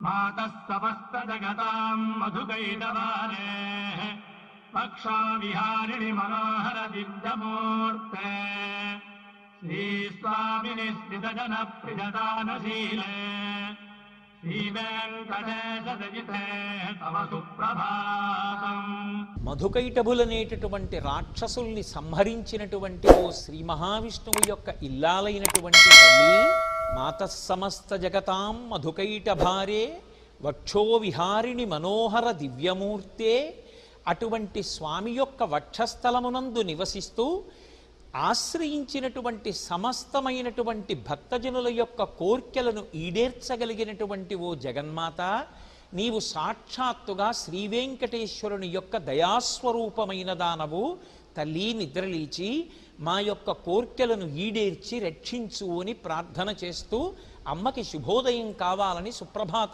मातः समस्तजगतां मधुकैटभारे पक्षाविहारिणि मनोहर दिव्यमूर्ते श्रीस्वामिनि स्थितजनप्रियदानशीले श्रीवेङ्कटेशदयिते तव सुप्रभातम्. మధుకైటభులనేటటువంటి రాక్షసుల్ని సంహరించినటువంటి ఓ శ్రీ మహావిష్ణువు యొక్క ఇల్లాలైనటువంటి తల్లి, మాతస్సమస్త జగతాం మధుకైటభారే వక్షో విహారిణి మనోహర దివ్యమూర్తే, అటువంటి స్వామి యొక్క వక్షస్థలమునందు నివసిస్తూ ఆశ్రయించినటువంటి సమస్తమైనటువంటి భక్తజనుల యొక్క కోర్కెలను ఈడేర్చగలిగినటువంటి ఓ జగన్మాత, నీవు సాక్షాత్తుగా శ్రీవేంకటేశ్వరుని యొక్క దయాస్వరూపమైన దానవు. తల్లి నిద్రలేచి మా యొక్క కోర్కెలను ఈడేర్చి రక్షించు అని ప్రార్థన చేస్తూ అమ్మకి శుభోదయం కావాలని సుప్రభాత